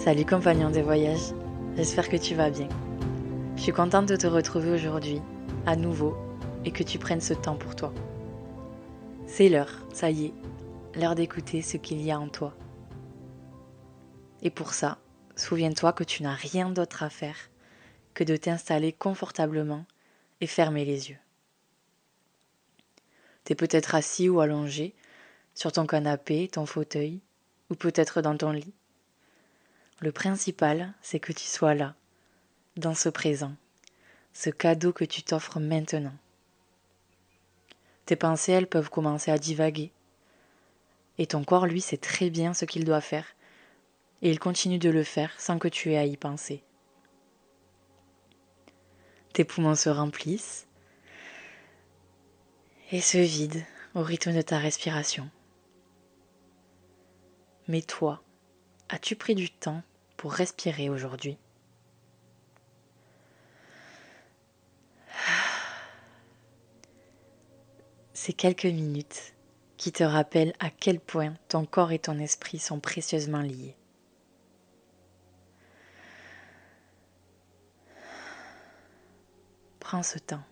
Salut compagnon de voyage, j'espère que tu vas bien. Je suis contente de te retrouver aujourd'hui, à nouveau, et que tu prennes ce temps pour toi. C'est l'heure, ça y est, l'heure d'écouter ce qu'il y a en toi. Et pour ça, souviens-toi que tu n'as rien d'autre à faire que de t'installer confortablement et fermer les yeux. T'es peut-être assis ou allongé, sur ton canapé, ton fauteuil, ou peut-être dans ton lit. Le principal, c'est que tu sois là, dans ce présent, ce cadeau que tu t'offres maintenant. Tes pensées, elles peuvent commencer à divaguer. Et ton corps, lui, sait très bien ce qu'il doit faire. Et il continue de le faire sans que tu aies à y penser. Tes poumons se remplissent et se vident au rythme de ta respiration. Mais toi, as-tu pris du temps pour respirer aujourd'hui ? Ces quelques minutes qui te rappellent à quel point ton corps et ton esprit sont précieusement liés. Prends ce temps.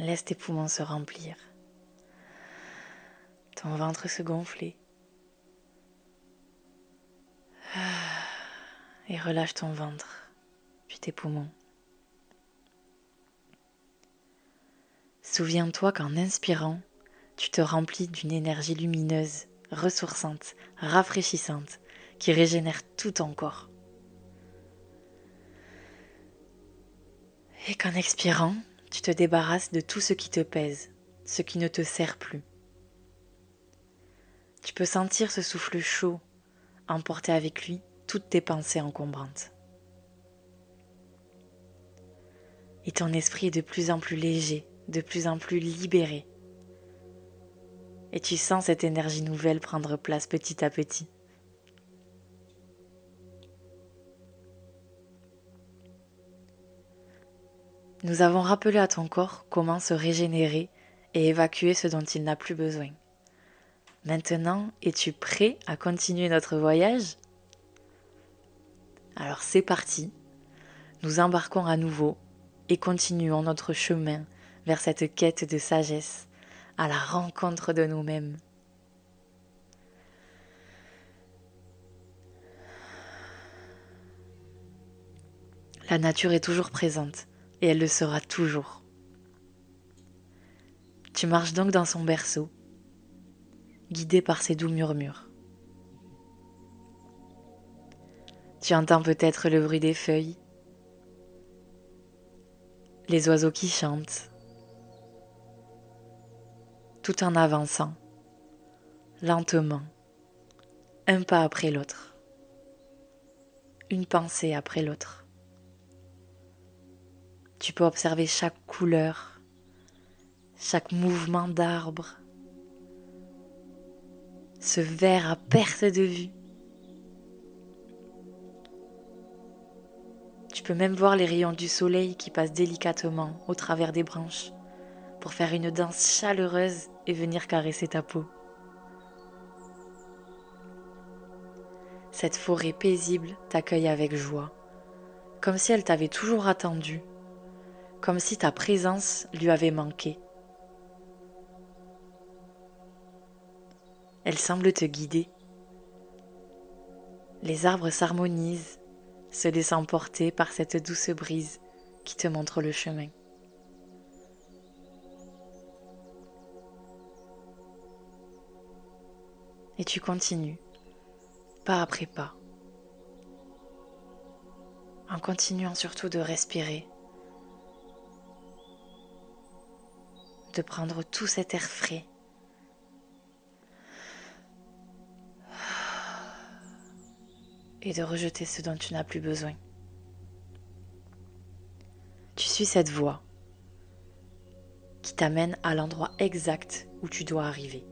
Laisse tes poumons se remplir, ton ventre se gonfler. Et relâche ton ventre, puis tes poumons. Souviens-toi qu'en inspirant, tu te remplis d'une énergie lumineuse, ressourçante, rafraîchissante, qui régénère tout ton corps. Et qu'en expirant, tu te débarrasses de tout ce qui te pèse, ce qui ne te sert plus. Tu peux sentir ce souffle chaud emporter avec lui toutes tes pensées encombrantes. Et ton esprit est de plus en plus léger, de plus en plus libéré. Et tu sens cette énergie nouvelle prendre place petit à petit. Nous avons rappelé à ton corps comment se régénérer et évacuer ce dont il n'a plus besoin. Maintenant, es-tu prêt à continuer notre voyage ? Alors c'est parti, nous embarquons à nouveau et continuons notre chemin vers cette quête de sagesse, à la rencontre de nous-mêmes. La nature est toujours présente et elle le sera toujours. Tu marches donc dans son berceau, guidé par ses doux murmures. Tu entends peut-être le bruit des feuilles, les oiseaux qui chantent, tout en avançant, lentement, un pas après l'autre, une pensée après l'autre. Tu peux observer chaque couleur, chaque mouvement d'arbre, ce vert à perte de vue. Tu peux même voir les rayons du soleil qui passent délicatement au travers des branches pour faire une danse chaleureuse et venir caresser ta peau. Cette forêt paisible t'accueille avec joie, comme si elle t'avait toujours attendu, comme si ta présence lui avait manqué. Elle semble te guider. Les arbres s'harmonisent, se laissant porter par cette douce brise qui te montre le chemin. Et tu continues, pas après pas, en continuant surtout de respirer, de prendre tout cet air frais. Et de rejeter ce dont tu n'as plus besoin. Tu suis cette voie qui t'amène à l'endroit exact où tu dois arriver.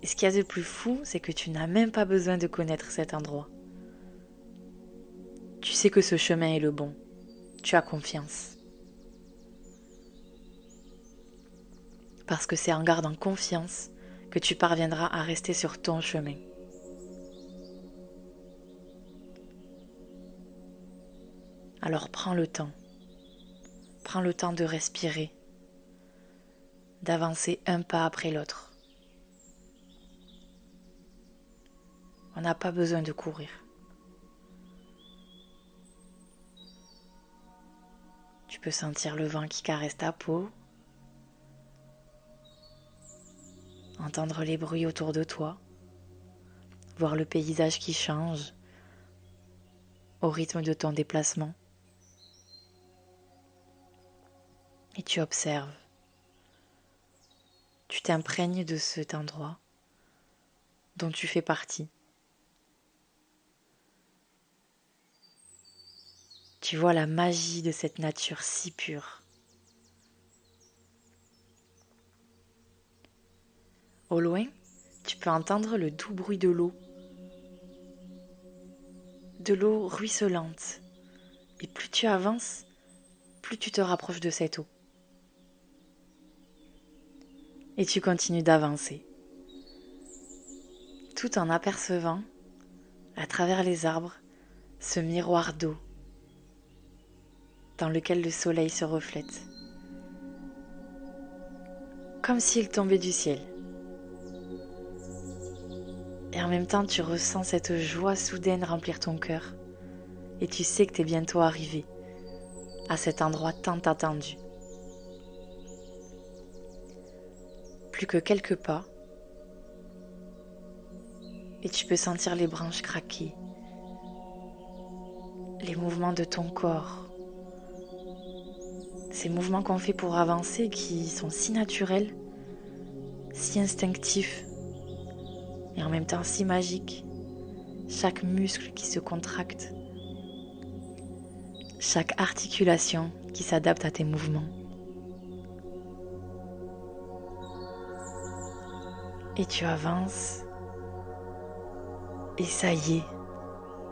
Et ce qu'il y a de plus fou, c'est que tu n'as même pas besoin de connaître cet endroit. Tu sais que ce chemin est le bon. Tu as confiance. Parce que c'est en gardant confiance que tu parviendras à rester sur ton chemin. Alors prends le temps. Prends le temps de respirer, d'avancer un pas après l'autre. On n'a pas besoin de courir. Tu peux sentir le vent qui caresse ta peau, entendre les bruits autour de toi, voir le paysage qui change au rythme de ton déplacement. Et tu observes. Tu t'imprègnes de cet endroit dont tu fais partie. Tu vois la magie de cette nature si pure. Au loin, tu peux entendre le doux bruit de l'eau ruisselante. Et plus tu avances, plus tu te rapproches de cette eau. Et tu continues d'avancer, tout en apercevant, à travers les arbres, ce miroir d'eau dans lequel le soleil se reflète, comme s'il tombait du ciel. Et en même temps, tu ressens cette joie soudaine remplir ton cœur, et tu sais que tu es bientôt arrivé à cet endroit tant attendu. Plus que quelques pas, et tu peux sentir les branches craquer, les mouvements de ton corps, ces mouvements qu'on fait pour avancer qui sont si naturels, si instinctifs et en même temps si magiques. Chaque muscle qui se contracte, chaque articulation qui s'adapte à tes mouvements. Et tu avances et ça y est,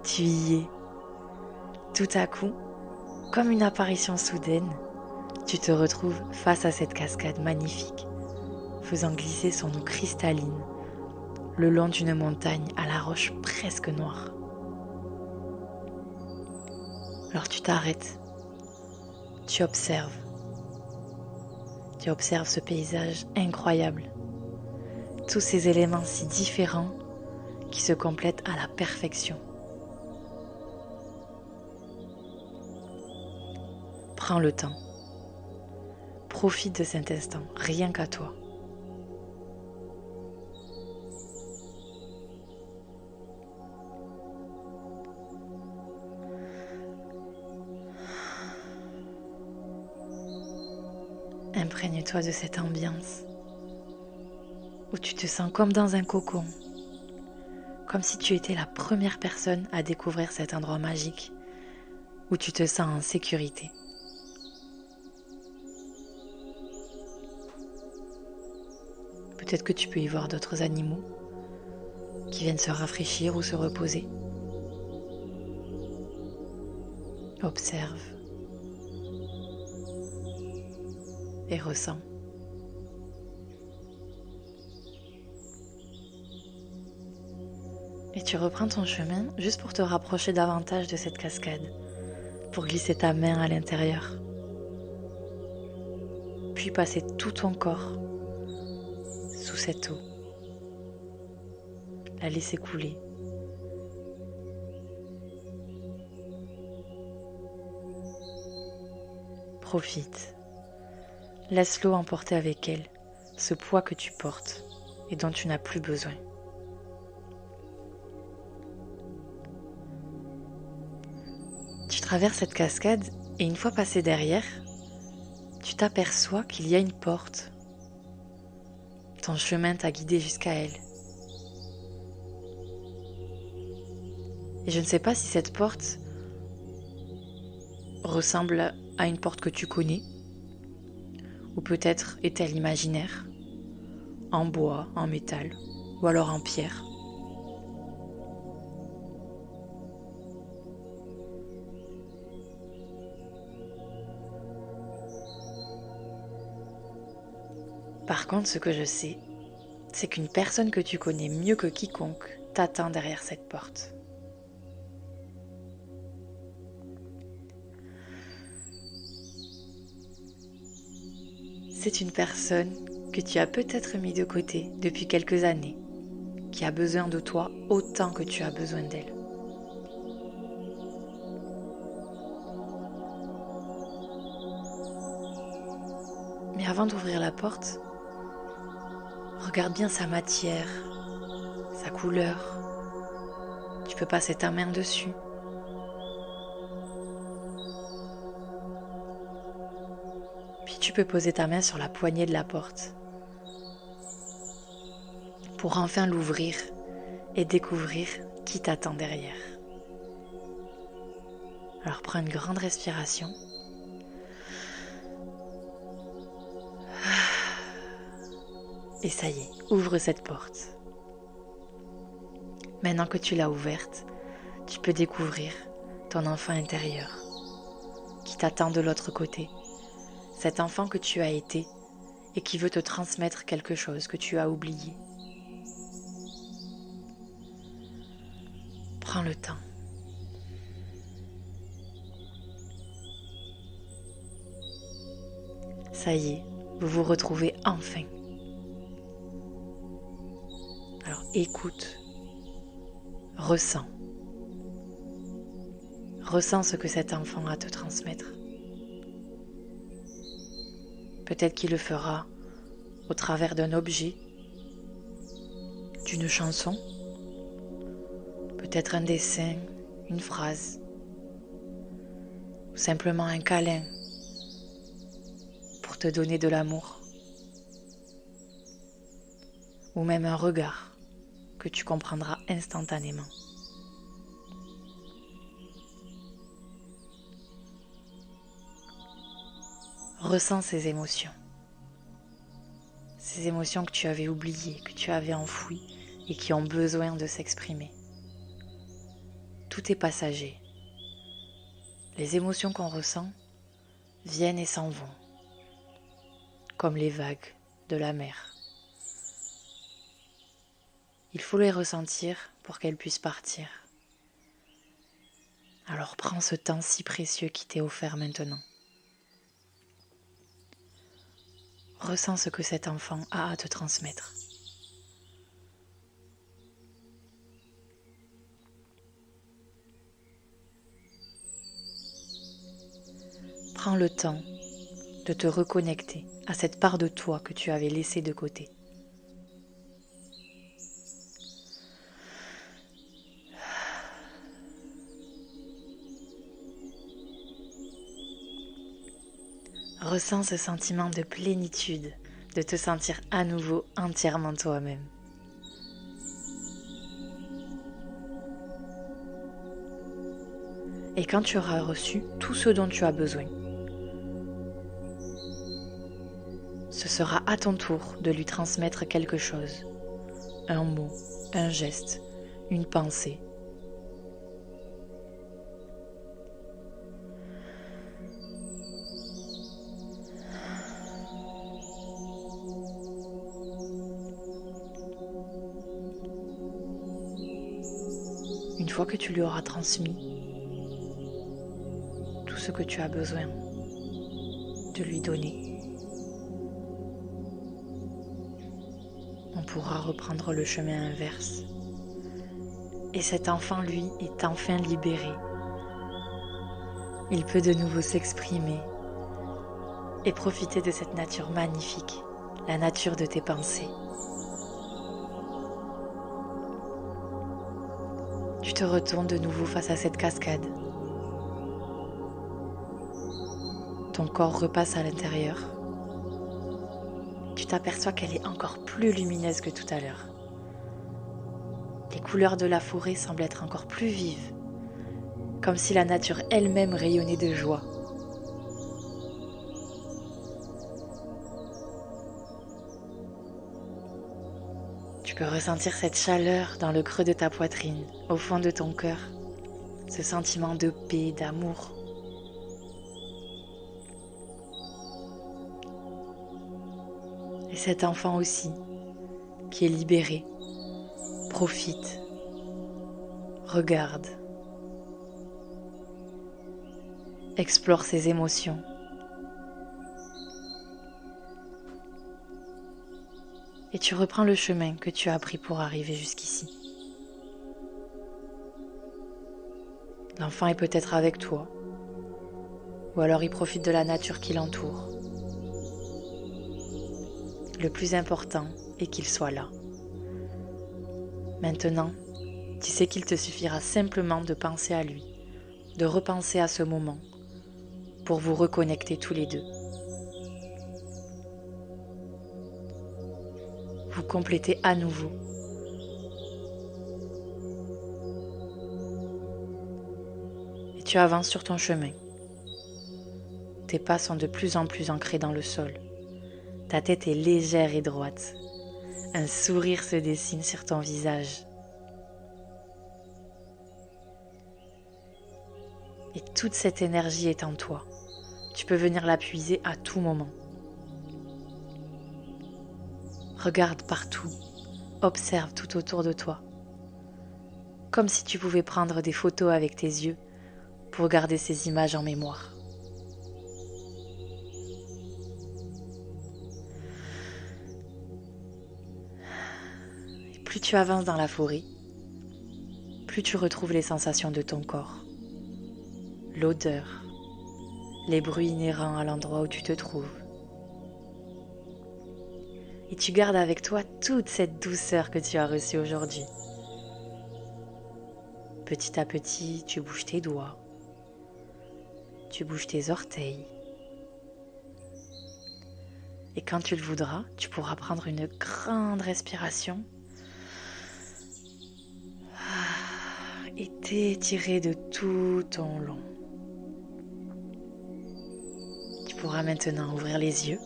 tu y es. Tout à coup, comme une apparition soudaine, tu te retrouves face à cette cascade magnifique, faisant glisser son eau cristalline le long d'une montagne à la roche presque noire. Alors tu t'arrêtes, tu observes ce paysage incroyable, tous ces éléments si différents qui se complètent à la perfection. Prends le temps. Profite de cet instant, rien qu'à toi. Imprègne-toi de cette ambiance où tu te sens comme dans un cocon, comme si tu étais la première personne à découvrir cet endroit magique où tu te sens en sécurité. Peut-être que tu peux y voir d'autres animaux qui viennent se rafraîchir ou se reposer. Observe et ressens. Et tu reprends ton chemin juste pour te rapprocher davantage de cette cascade, pour glisser ta main à l'intérieur, puis passer tout ton corps sous cette eau, la laisser couler. Profite, laisse l'eau emporter avec elle ce poids que tu portes et dont tu n'as plus besoin. Tu traverses cette cascade et une fois passé derrière, tu t'aperçois qu'il y a une porte. Ton chemin t'a guidé jusqu'à elle. Et je ne sais pas si cette porte ressemble à une porte que tu connais, ou peut-être est-elle imaginaire, en bois, en métal, ou alors en pierre. Par contre, ce que je sais, c'est qu'une personne que tu connais mieux que quiconque t'attend derrière cette porte. C'est une personne que tu as peut-être mis de côté depuis quelques années, qui a besoin de toi autant que tu as besoin d'elle. Mais avant d'ouvrir la porte, regarde bien sa matière, sa couleur. Tu peux passer ta main dessus. Puis tu peux poser ta main sur la poignée de la porte pour enfin l'ouvrir et découvrir qui t'attend derrière. Alors prends une grande respiration. Et ça y est, ouvre cette porte. Maintenant que tu l'as ouverte, tu peux découvrir ton enfant intérieur qui t'attend de l'autre côté. Cet enfant que tu as été et qui veut te transmettre quelque chose que tu as oublié. Prends le temps. Ça y est, vous vous retrouvez enfin. Alors écoute, ressens. Ressens ce que cet enfant a à te transmettre. Peut-être qu'il le fera au travers d'un objet, d'une chanson, peut-être un dessin, une phrase, ou simplement un câlin pour te donner de l'amour, ou même un regard que tu comprendras instantanément. Ressens ces émotions que tu avais oubliées, que tu avais enfouies et qui ont besoin de s'exprimer. Tout est passager. Les émotions qu'on ressent viennent et s'en vont, comme les vagues de la mer. Il faut les ressentir pour qu'elles puissent partir. Alors prends ce temps si précieux qui t'est offert maintenant. Ressens ce que cet enfant a à te transmettre. Prends le temps de te reconnecter à cette part de toi que tu avais laissée de côté. Ressens ce sentiment de plénitude, de te sentir à nouveau entièrement toi-même. Et quand tu auras reçu tout ce dont tu as besoin, ce sera à ton tour de lui transmettre quelque chose, un mot, un geste, une pensée. Une fois que tu lui auras transmis tout ce que tu as besoin de lui donner, on pourra reprendre le chemin inverse. Et cet enfant, lui, est enfin libéré. Il peut de nouveau s'exprimer et profiter de cette nature magnifique, la nature de tes pensées. Tu te retournes de nouveau face à cette cascade. Ton corps repasse à l'intérieur. Tu t'aperçois qu'elle est encore plus lumineuse que tout à l'heure. Les couleurs de la forêt semblent être encore plus vives, comme si la nature elle-même rayonnait de joie. Tu peux ressentir cette chaleur dans le creux de ta poitrine, au fond de ton cœur, ce sentiment de paix, d'amour. Et cet enfant aussi, qui est libéré. Profite, regarde, explore ses émotions. Et tu reprends le chemin que tu as pris pour arriver jusqu'ici. L'enfant est peut-être avec toi, ou alors il profite de la nature qui l'entoure. Le plus important est qu'il soit là. Maintenant, tu sais qu'il te suffira simplement de penser à lui, de repenser à ce moment, pour vous reconnecter tous les deux. Vous complétez à nouveau. Et tu avances sur ton chemin. Tes pas sont de plus en plus ancrés dans le sol. Ta tête est légère et droite. Un sourire se dessine sur ton visage. Et toute cette énergie est en toi. Tu peux venir la puiser à tout moment. Regarde partout, observe tout autour de toi, comme si tu pouvais prendre des photos avec tes yeux pour garder ces images en mémoire. Et plus tu avances dans la forêt, plus tu retrouves les sensations de ton corps, l'odeur, les bruits inhérents à l'endroit où tu te trouves. Et tu gardes avec toi toute cette douceur que tu as reçue aujourd'hui. Petit à petit, tu bouges tes doigts, tu bouges tes orteils. Et quand tu le voudras, tu pourras prendre une grande respiration et t'étirer de tout ton long. Tu pourras maintenant ouvrir les yeux,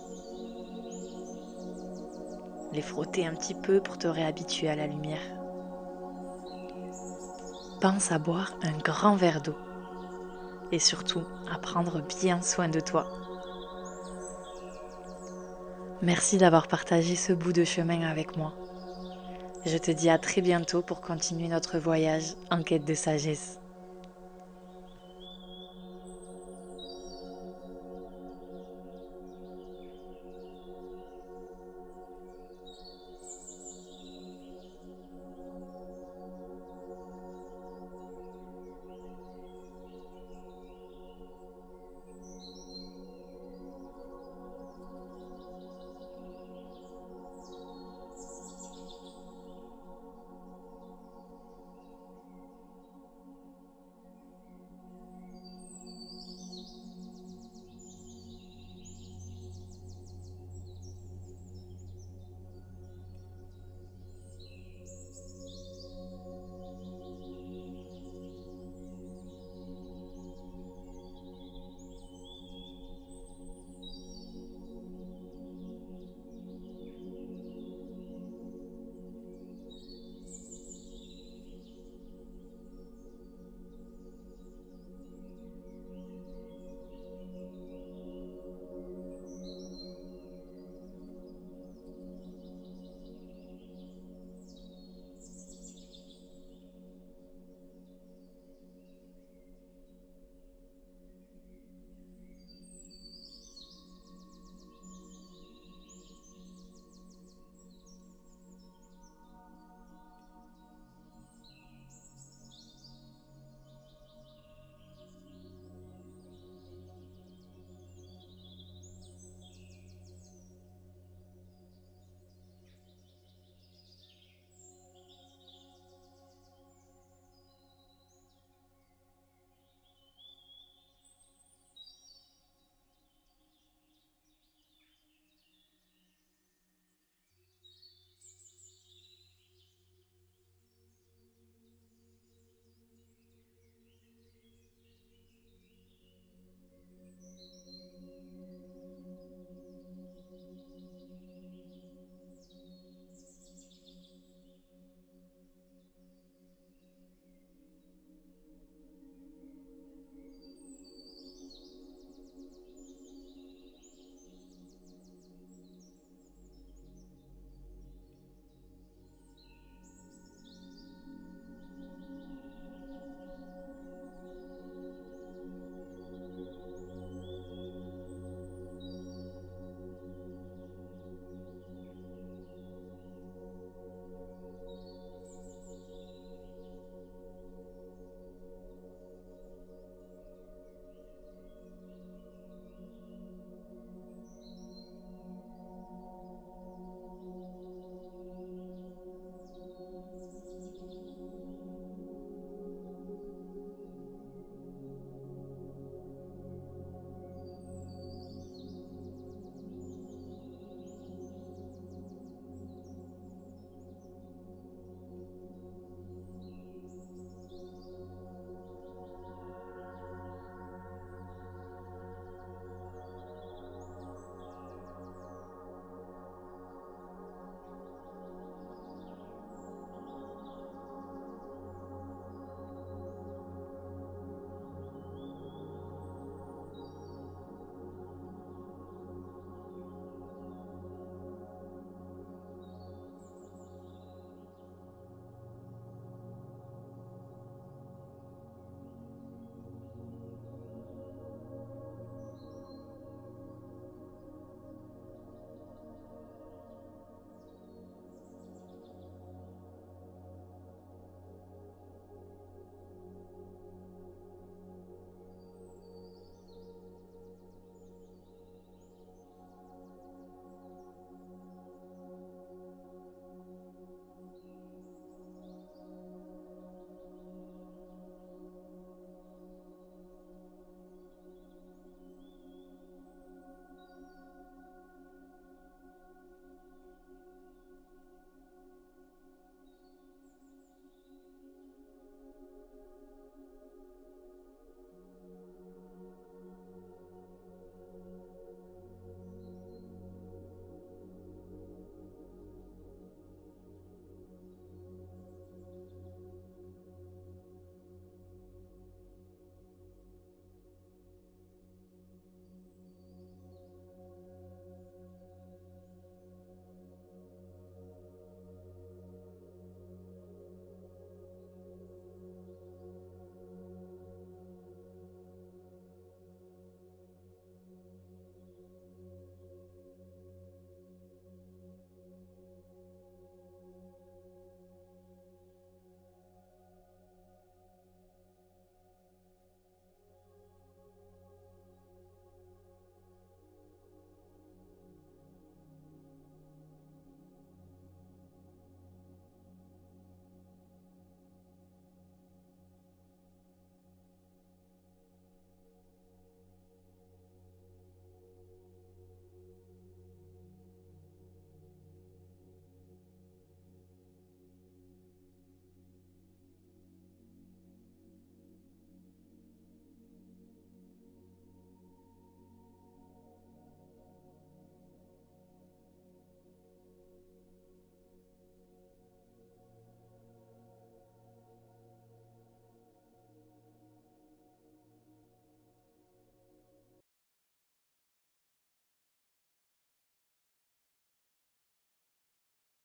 les frotter un petit peu pour te réhabituer à la lumière. Pense à boire un grand verre d'eau et surtout à prendre bien soin de toi. Merci d'avoir partagé ce bout de chemin avec moi. Je te dis à très bientôt pour continuer notre voyage en quête de sagesse.